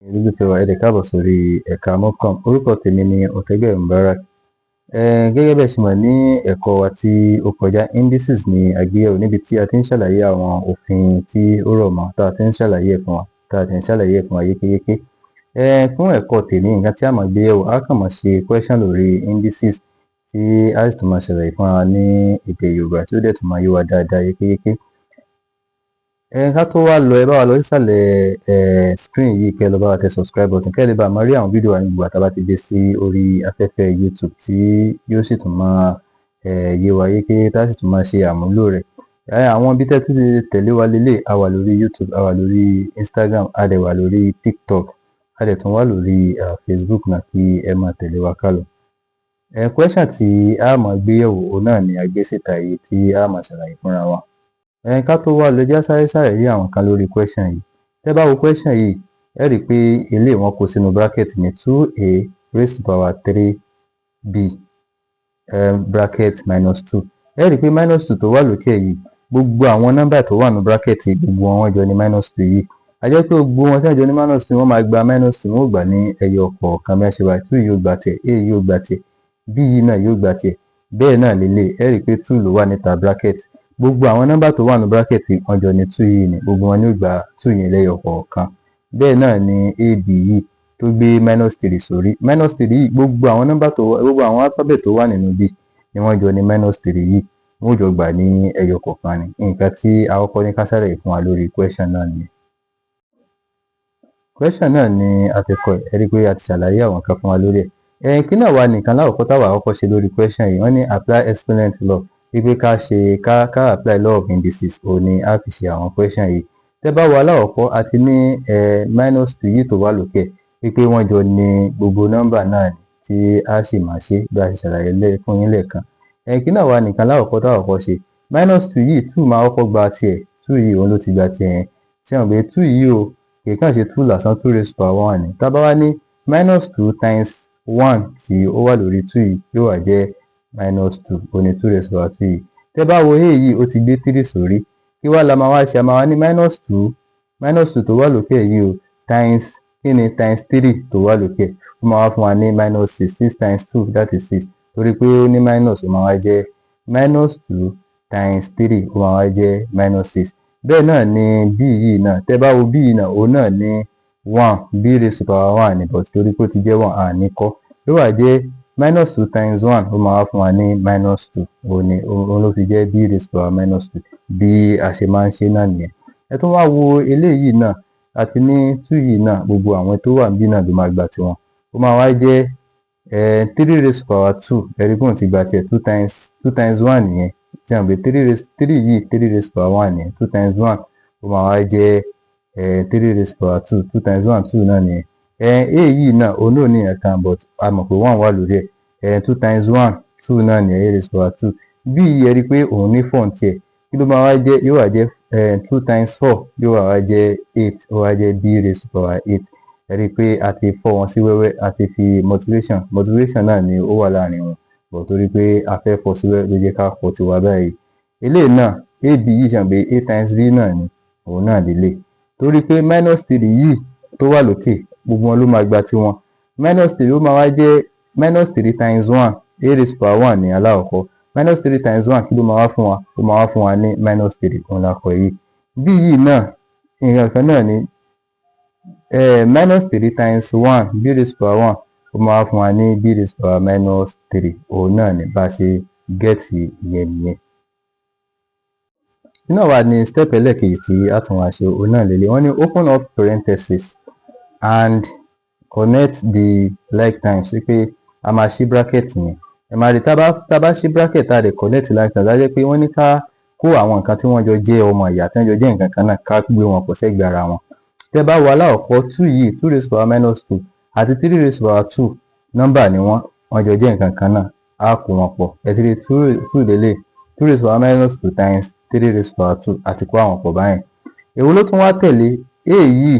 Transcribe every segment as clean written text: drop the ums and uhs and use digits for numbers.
Olólùfẹ́ wa, ẹ káàbọ̀ sórí ẹ̀ka mọ́kàn. Orúkọ tèmi ni Ọ̀tẹ́gbẹ̀rún Mubarak. Gẹ́gẹ́ bẹ́ẹ̀ ṣe mọ̀, ní ẹ̀kọ́ wa tí ó kọjá, Indices ni àgbéyẹ̀wò, níbi tí a ti ń ṣàlàyé àwọn òfin tí ó rọ̀ mọ́, tá a ti ń ṣàlàyé ẹ̀ fún wa, tá a ti ń ṣàlàyé ẹ̀ fún wa yékéyéké. Fún ẹ̀kọ́ tèmi, nǹkan tí a máa gbé yẹ̀wò, a kàn máa ṣe question lórí indices tí a sì tún máa ṣàlàyé fún wa ní èdè Yorùbá tí ó dẹ̀ tún máa yé wa dáadáa yékéyéké. Ká tó wá lọ, ẹ bá wa lọ sísàlẹ̀ screen yìí, kẹ́ lọ bá wa tẹ subscribe button, kẹ́ lè bá máa rí àwọn fídíò wa ní gbogbo àtàbá ti gbé sí orí afẹ́fẹ́ YouTube, tí yóò sì tún máa yé wa yékéyéké, tá a sì tún máa ṣe àmúlò rẹ̀. Àwọn ibi tẹ́ tún lè tẹ̀lé wa lélẹ̀, a wà lórí YouTube, a wà lórí Instagram, a dẹ̀ wà lórí TikTok, a dẹ̀ tún wà lórí Facebook náà, kí ẹ máa tẹ̀lé wa kálọ. Question tí a máa gbé yẹ̀wò, òun náà ni a gbé síta yìí tí a máa ṣàlàyé fúnra wa. Ká tó wá lọ, jẹ́ sáré ṣàlàyé àwọn kan lórí question yìí. Tẹ́ bá wo question yìí, ẹ rí i pé eléyìí wọ́n kó sínú bracket ní 2a raised to power 3b bracket minus 2. Ẹ rí i pé minus 2 tó wà lókè yìí, gbogbo àwọn nọ́mbà tó wà ní bracket yìí, gbogbo wọn jọ ní minus 2 yìí. A jẹ́ pé gbogbo wọn tí wọ́n jọ ní minus 2, wọ́n máa gba minus 2, wọ́n ò gbà ní ẹyọ kọ̀ọ̀kan bí wọ́n ṣe wà. 2 yóò gba tiẹ̀, a yóò gba tiẹ̀, b yìí náà yóò gba tiẹ̀. Bẹ́ẹ̀ náà lélẹ̀, ẹ rí i pé 2 ló wà níta bracket. Gbogbo àwọn nọ́mbà tó wà ní bracket wọ́n jọ ní 2 yìí ni, gbogbo wọn ní ó gba 2 yẹn lẹ́yọ kọ̀ọ̀kan. Bẹ́ẹ̀ náà ni ab yìí tó gbé minus 3 sórí. Minus 3 yìí, gbogbo àwọn alphabet tó wà nínú b ni wọ́n jọ ní minus 3 yìí, wọ́n jọ gbà ní ẹyọ kọ̀ọ̀kan ni. Nǹkan tí a kọ́kọ́ ní ká ṣàlàyé fún wa lórí question náà nìyẹn. Question náà ni a ti kọ́ ẹ rí i pé a ti ṣàlàyé àwọn nǹkan fún wa lórí ẹ̀. Kí náà wà nìkan láwọ̀kọ́ táwa àkọ́kọ́ ṣe lórí question yìí, wọ́n ní apply exponent law, wípé ká apply law of indices, òun ni a fi ṣe àwọn question yìí. Tẹ́ bá wo aláwọ̀kọ́, a ti ní minus 2 yìí tó wà lókè, wípé wọ́n jọ ní gbogbo nọ́mbà náà ni, tí a sì máa ṣe bí a ṣe ṣàlàyé fún yín lẹ́ẹ̀kan. Kí náà wà nìkan láwọ̀kọ́ táwa àkọ́kọ́ ṣe, minus 2 yìí, 2 máa kọ́kọ́ gba tiẹ̀, 2 yìí òun ló ti gba tiẹ̀ yẹn. Ṣé wọn pé 2 yìí o, kì í kàn ṣe 2 lásán, 2 raised to power 1 ni. Tá bá wá ní minus 2 times 1 tí ó wà lórí 2 yìí, yóò wá jẹ́ minus 2, òun ni 2 raised to power 2 yìí. Tẹ́ bá wo a yìí, ó ti gbé 3 sórí. Kí wá la máa wá ṣe? A máa wá ní minus 2 tó wà lókè yìí o, times kí ni, times 3 tó wà lókè. Ó máa wá fún wa ní minus 6. 6 times 2, that is 6. Torí pé ó ní minus, ó máa wá jẹ́ minus 2 times 3, ó máa wá jẹ́ minus 6. Bẹ́ẹ̀ náà ni b yìí náà. Tẹ́ bá wo b yìí náà, òun náà ní 1, b raised to power 1 ni, but torí pé ó ti jẹ́ 1, àní kọ́. Yóò wá jẹ́ minus 2 times 1, ó máa wá fún wa ní minus 2, òun ló fi jẹ́ b raised to power minus 2. Bí a ṣe máa ń ṣe náà nìyẹn. Ẹ tún wá wo eléyìí náà, àti ní 2 yìí náà, gbogbo àwọn tó wà níbí náà ló máa gba tiwọn. Ó máa wá jẹ́ 3 raised to power 2, ẹ̀rí pé òun ti gba tiẹ̀. 2 times 1 nìyẹn. Ṣé àwọn pé 3 yìí, 3 raised to power 1 nìyẹn. 2 times 1, ó máa wá jẹ́ 3 raised to power 2. 2 times 1, 2 náà nìyẹn. A yìí náà, òun náà ní ẹ̀kan, but a mọ̀ pé 1 wà lórí ẹ̀. 2 times 1, 2 náà nìyẹn, a raised to power 2. B yìí, ẹ rí pé òun ní 4 tiẹ̀. Kí ló máa wá jẹ́? Yóò wá jẹ́ 2 times 4, yóò wá jẹ́ 8, ó wá jẹ́ b raised to power 8. Ẹ rí pé a ti fọ́ wọn sí wẹ́wẹ́, a ti fi multiplication náà ni ó wà láàrin wọn, but torí pé a fẹ́ fọ́ sí wẹ́wẹ́ ló jẹ́ ká fọ́ tiwa báyìí. Eléyìí náà, ab yìí ṣàn pé a times b náà ni, òun náà lélẹ̀. Torí pé minus 3 yìí tó wà lókè, gbogbo wọn ló máa gba tiwọn. Minus 3 ó máa wá jẹ́ minus 3 times 1, a raised to power 1 ní aláwọ̀kọ́. Minus 3 times 1, kí ló máa wá fún wa? Ó máa wá fún wa ní minus 3, òun la kọ yìí. B yìí náà, nǹkan kan náà ni, minus 3 times 1, b raised to power 1, ó máa wá fún wa ní b raised to power minus 3, òun náà ni bá ṣe gẹ́ẹ̀tì ìyẹn nìyẹn. Náà wà ní step ẹlẹ́ẹ̀kejì tí a tún wá ṣe, òun náà lélẹ̀. Wọ́n ní open up parenthesis and connect the like times, wípé a máa ṣí bracket yẹn. Ẹ máa rí, tá bá ṣí bracket, tá lè connect like times, á jẹ́ pé wọ́n ní ká kó àwọn nǹkan tí wọ́n jọ jẹ́ ọmọ ìyá, tí wọ́n jọ jẹ́ nǹkan kan náà, ká gbé wọn pọ̀ sẹ́gbẹ̀ẹ́ ara wọn. Tẹ́ bá wo aláwọ̀kọ́, 2 yìí, 2 raised to power minus 2 àti 3 raised to power 2, nọ́mbà ni wọ́n jọ jẹ́ nǹkan kan náà, á kó wọn pọ̀. Ẹ ti rí 2 lélẹ̀, 2 raised to power minus 2 times 3 raised to power 2, àti kó àwọn pọ̀ báyìí. Èwo ló tún wá tẹ̀lé? A yìí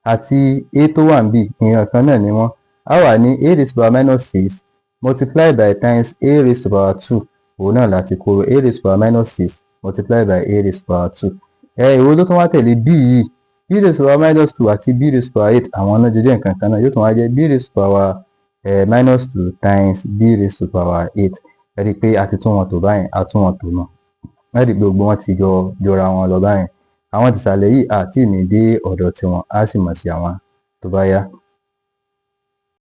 àti a tó wà níbí, nǹkan kan náà ni wọ́n. A wà ní a raised to power minus 6 multiply by times a raised to power 2, òun náà láti kó a raised to power minus 6 multiply by a raised to power 2. Èwo ló tún wá tẹ̀lé? B yìí, b raised to the power minus 2 àti b raised to the power 8 àwọn náà jọ jẹ́ nǹkan kan náà, yóò tún wá jẹ́ b raised to the power minus 2 times b raised to the power 8. Ẹ rí i pé a ti tún wọn tò báyìí, a tún wọn tò náà. Ẹ rí i pé gbogbo wọn ti jọra wọn lọ báyìí. Àwọn tìsàlẹ̀ yìí àti ní dé ọ̀dọ̀ tiwọn, á sì mọ̀ sí àwọn tó bá yá.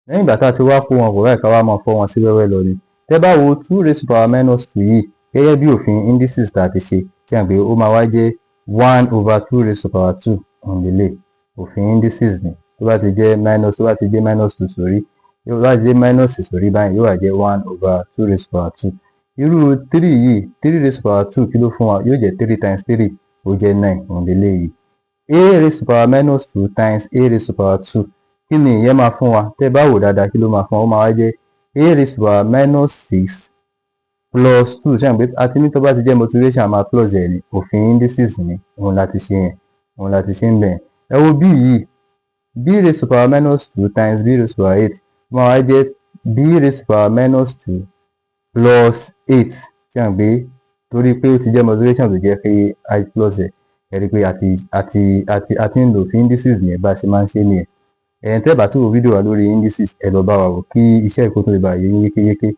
Lẹ́yìn ìgbà tá a ti wá kó wọn pọ̀ báyìí, ká wá máa fọ́ wọn sí wẹ́wẹ́ lọ ni. Tẹ́ bá wo 2 raised to the power minus 2 yìí, gẹ́gẹ́ bí òfin indices tá a ti ṣe, kí à ń pé ó máa wá jẹ́ 1 over 2 raised to the power 2 òǹdílé. Òfin indices ni. Tó bá ti jẹ́ minus 2 sórí, yóò wá jẹ́ minus sórí báyìí, yóò wá jẹ́ 1 over 2 raised to the power 2. Irú 3 yìí, 3 raised to the power 2 kí ló fún wa? Yóò jẹ́ 3 times 3, ó jẹ́ 9 òǹdílé yìí. A raised to the power minus 2 times A raised to the power 2. Kí ni ìyẹn máa fún wa? Tẹ́ bá wò dáadáa, kí ló máa fún wa? Ó máa wá jẹ́ A raised to the power minus 6 plus 2. Ṣé àgbẹ̀ àti ní tó bá ti jẹ́ motivation a máa plus ẹ̀ ní òfin indices ni, òun láti ṣe yẹn, òun láti ṣe ń bẹ̀. Ẹ wo b yìí, b raised to the power minus 2 times b raised to the power 8 ó máa wá jẹ́ b raised to the power minus 2 plus 8. Ṣé àgbẹ̀ torí pé ó ti jẹ́ motivation tó jẹ́ pé I plus ẹ̀, ẹ rí i pé àti ń lò òfin indices ni ẹ̀ bá ṣe máa ń ṣe nìyẹn. Ẹ̀yin tẹ́ bá tó wo fídíò wa lórí indices, ẹ lọ bá wa wò kí iṣẹ́ ìkótó lè bá yé yékéyéké.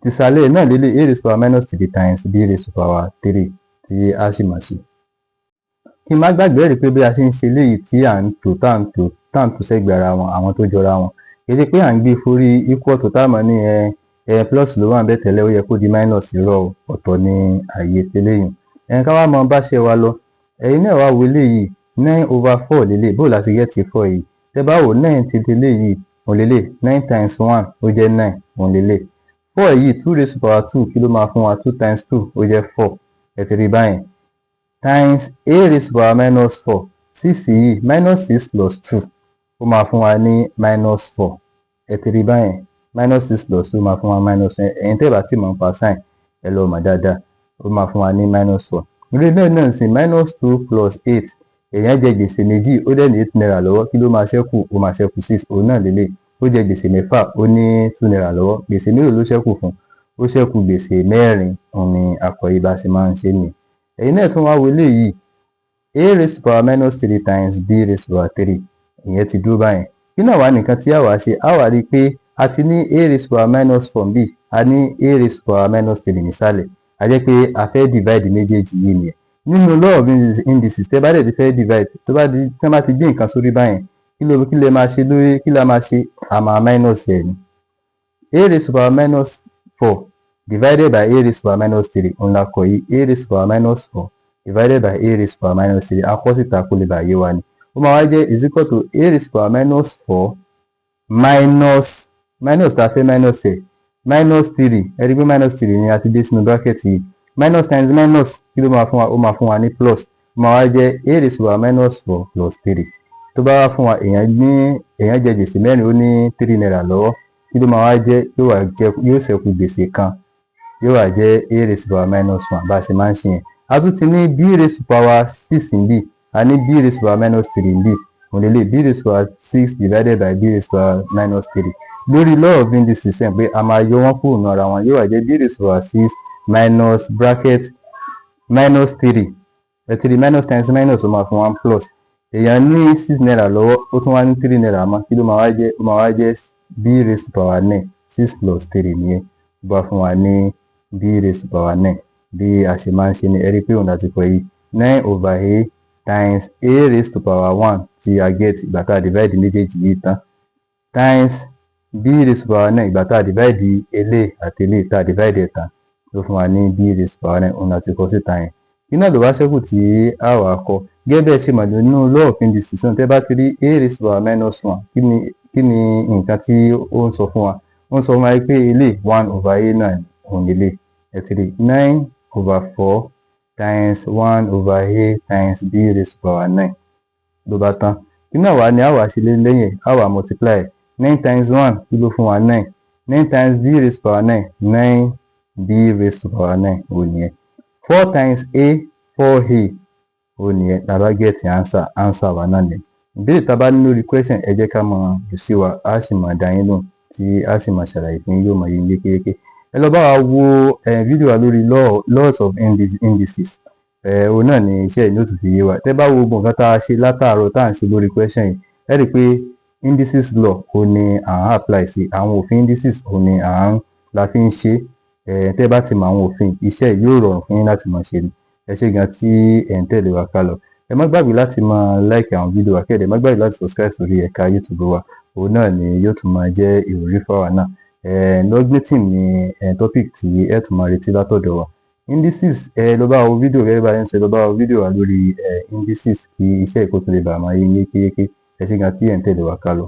Tìsàlẹ̀ náà lélẹ̀ A raised to the power minus 3 times B raised to the power 3 tí a sì mọ̀ sí. Kí n má gbàgbé rí pé bí a ṣe ń ṣe léyìí tí à ń tò tá à ń tò sẹ́gbẹ̀ẹ́ ara wọn, àwọn tó jọra wọn. Kì í ṣe pé à ń gbé forí equal to tá a mọ̀ ní plus ló wà ń bẹ̀ tẹ́lẹ̀, ó yẹ kó di minus irọ́ ọ̀tọ̀ ní ààyè tẹ́lẹ̀yìn. Ẹ̀yin ká wá mọ bá ṣe wa lọ. Ẹ̀yin náà wá wo léyìí 9 over 4 lélẹ̀, bó láti get 4 yìí. Tẹ́ bá wò 9 ti lélẹ̀ yìí, òun lélẹ̀ 9 times 1 ó jẹ́ 9 òun lélẹ̀. 4 yìí 2 raised to the power 2 kí ló máa fún wa? 2 times 2 ó jẹ́ 4. Ẹ ti rí báyìí. Times A raised to the power minus 4. 6 yìí minus 6 plus 2 ó máa fún wa ní minus 4. Ẹ ti rí báyìí. Minus 6 plus 2 máa fún wa minus 4. Ẹ̀yin tẹ́ bá ti mọ̀ nípa sign, ẹ lọ mọ̀ dáadáa. Ó máa fún wa ní minus 4. Ìrè náà sì minus 2 plus 8. Èèyàn jẹ gbèsè méjì, ó dẹ̀ ní 8 naira lọ́wọ́, kí ló máa ṣẹ́kù? Ó máa ṣẹ́kù 6, òun náà lélẹ̀. Ó jẹ gbèsè mẹ́fà, ó ní 2 naira lọ́wọ́. Gbèsè mélòó ló ṣẹ́kù fún? Ó ṣẹ́kù gbèsè 4. Òun ni àkọ́yé bá ṣe máa ń ṣe nìyẹn. Ẹ̀yin náà tún wá wo eléyìí. A raised to the power minus 3 times B raised to the power 3. Ìyẹn ti dúró báyìí. Kí náà wá nìkan tí a wá ṣe? A wá rí i pé a ti ní A raised to the power minus 4 bí, a ní A raised to the power minus 3 nísàlẹ̀. A jẹ́ pé a fẹ́ divide méjèèjì yìí nìyẹn. Nínú law of indices, tẹ́ bá dẹ̀ ti fẹ́ divide, tó bá ti gbé nǹkan sórí báyìí, kí lè máa ṣe lórí, kí la máa ṣe? A máa minus ẹ̀ ni. A raised to the power minus 4 divided by A raised to the power minus 3. Òun la kọ yìí, A raised to the power minus 4 divided by A raised to the power minus 3. A kọ síta kó lè bá yé wa ni. Ó máa wá jẹ́ is equal to A raised to the power minus 4 minus tá a fẹ́ minus ẹ̀ minus 3. Ẹ rí pé minus 3 ni a ti dé sínú bracket yìí. Minus times minus kí ló máa fún wa? Ó máa fún wa ní plus. Ó máa wá jẹ́ A raised to the power minus 4 plus 3. Tó bá wá fún wa, èèyàn jẹ gbèsè 4, ó ní 3 naira lọ́wọ́. Kí ló máa wá jẹ́? Yóò ṣẹ́kù gbèsè kan. Yóò wá jẹ́ A raised to the power minus 1 bá a ṣe máa ń ṣe yẹn. A tún ti ní B raised to the power 6 níbí. A ní B raised to the power minus 3 níbí. Òun lè B raised to the power 6 divided by B raised to the power minus 3. Lórí law of indices ẹ̀ pé a máa yọ wọ́n kúrò nínú ara wọn, yóò wá jẹ́ B raised to the power 6 minus bracket minus 3. Ẹ ti rí minus times minus ó máa fún wa plus. Èèyàn ní 6 naira lọ́wọ́, ó tún wá ní 3 naira mọ́. Kí ló máa wá jẹ́? Ó máa wá jẹ́ B raised to the power 9. 6 plus 3 nìyẹn. Ó bá fún wa ní B raised to the power 9. Bí a ṣe máa ń ṣe ni ẹ rí pé òun láti kọ yìí 9 over A times A raised to the power 1 tí a get ìgbà tá a divide méjèèjì yìí tán times B raised to the power 9 ìgbà tá a divide elé àti elé tá a divide ẹ̀ tán ló fún wa ní B raised to the power 9. Òun láti kọ síta yẹn. Iná ló wá ṣẹ́kù tí a wà kọ. Gẹ́gẹ́ bẹ́ẹ̀ ṣe mọ̀ nínú law of indices, tẹ́ bá ti rí A raised to the power minus 1, kí ni nǹkan tí ó ń sọ fún wa? Ó ń sọ fún wa pé elé 1 over A náà òun lélẹ̀. Ẹ ti rí 9 over 4 times 1 over A times B raised to the power 9 ló bá tán. Kí náà wá ní a wá ṣe lẹ́yìn, a wá multiply 9 times 1 kí ló fún wa? 9. 9 times B raised to the power 9, 9 B raised to the power 9 òun nìyẹn. 4 times A, 4A òun nìyẹn. Tá bá get answer wa náà nìyẹn. Ìbéèrè tá bá ní lórí question, ẹ jẹ́ ká mọ̀ jù sí wa, a sì mọ̀ dá yín lóhùn tí a sì mọ̀ ṣàlàyé fún yín, yóò mọ̀ yín yékéyéké. Ẹ lọ bá wa wo fídíò wa lórí laws of indices. òun náà ni iṣẹ́ yìí ní ó tún fi yé wa. Tẹ́ bá wo gbogbo nǹkan tá a ṣe látàárọ̀ tá à ń ṣe lórí question yìí, ẹ rí i pé indices law òun ni à ń apply sí, àwọn òfin indices òun ni la fi ń ṣe. Tẹ́ bá ti mọ àwọn òfin, iṣẹ́ yìí yóò rọrùn fún yín láti máa ṣe ni. Ẹ ṣé gan tí ẹ̀ ń tẹ̀lé wa ká lọ. Ẹ má gbàgbé láti máa like àwọn fídíò wa, kẹ́dẹ̀ má gbàgbé láti subscribe sórí ẹ̀ka YouTube wa. Òun náà ni yóò tún máa jẹ́ ìwúrí fáwa náà. Logmeting ni topic tí ẹ tún máa retí látọ̀dọ̀ wa. Indices, lọ bá wo fídíò gẹ́gẹ́ bá yẹn ṣe lọ bá wo fídíò wa lórí indices kí iṣẹ́ ìkótó lè bàá máa yé yín yékéyéké. Ẹ ṣé gan tí ẹ̀ ń tẹ̀lé wa ká lọ.